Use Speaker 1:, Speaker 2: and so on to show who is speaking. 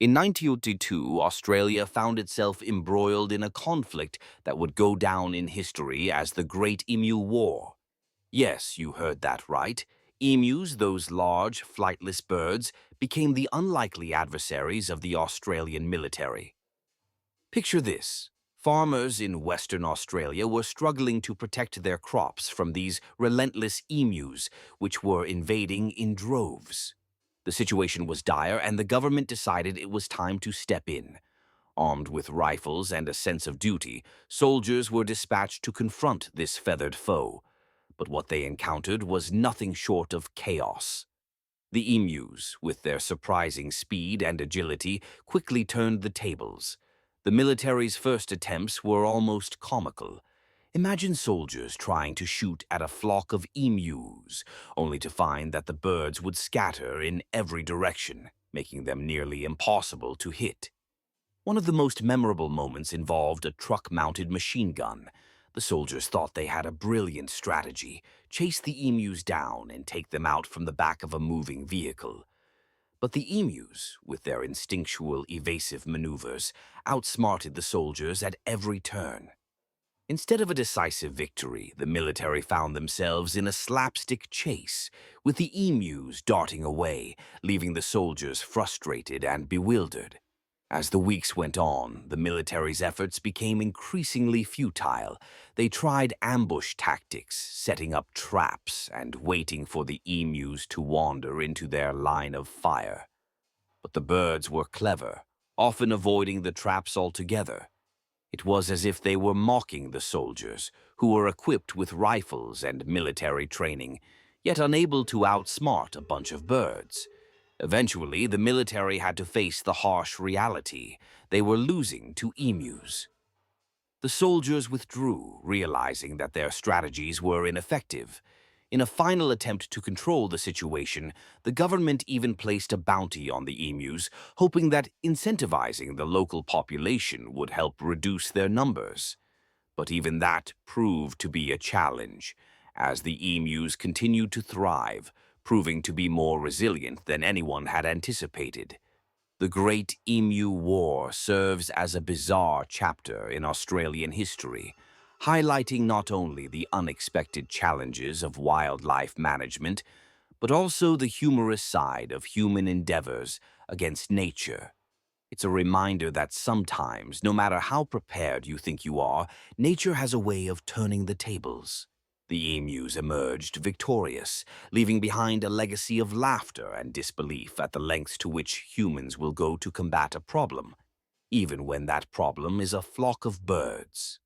Speaker 1: In 1982, Australia found itself embroiled in a conflict that would go down in history as the Great Emu War. Yes, you heard that right. Emus, those large, flightless birds, became the unlikely adversaries of the Australian military. Picture this. Farmers in Western Australia were struggling to protect their crops from these relentless emus, which were invading in droves. The situation was dire, and the government decided it was time to step in. Armed with rifles and a sense of duty, soldiers were dispatched to confront this feathered foe. But what they encountered was nothing short of chaos. The emus, with their surprising speed and agility, quickly turned the tables. The military's first attempts were almost comical. Imagine soldiers trying to shoot at a flock of emus, only to find that the birds would scatter in every direction, making them nearly impossible to hit. One of the most memorable moments involved a truck-mounted machine gun. The soldiers thought they had a brilliant strategy: chase the emus down and take them out from the back of a moving vehicle. But the emus, with their instinctual evasive maneuvers, outsmarted the soldiers at every turn. Instead of a decisive victory, the military found themselves in a slapstick chase, with the emus darting away, leaving the soldiers frustrated and bewildered. As the weeks went on, the military's efforts became increasingly futile. They tried ambush tactics, setting up traps and waiting for the emus to wander into their line of fire. But the birds were clever, often avoiding the traps altogether. It was as if they were mocking the soldiers, who were equipped with rifles and military training, yet unable to outsmart a bunch of birds. Eventually, the military had to face the harsh reality. They were losing to emus. The soldiers withdrew, realizing that their strategies were ineffective. In a final attempt to control the situation, the government even placed a bounty on the emus, hoping that incentivizing the local population would help reduce their numbers. But even that proved to be a challenge, as the emus continued to thrive, proving to be more resilient than anyone had anticipated. The Great Emu War serves as a bizarre chapter in Australian history, highlighting not only the unexpected challenges of wildlife management, but also the humorous side of human endeavors against nature. It's a reminder that sometimes, no matter how prepared you think you are, nature has a way of turning the tables. The emus emerged victorious, leaving behind a legacy of laughter and disbelief at the lengths to which humans will go to combat a problem, even when that problem is a flock of birds.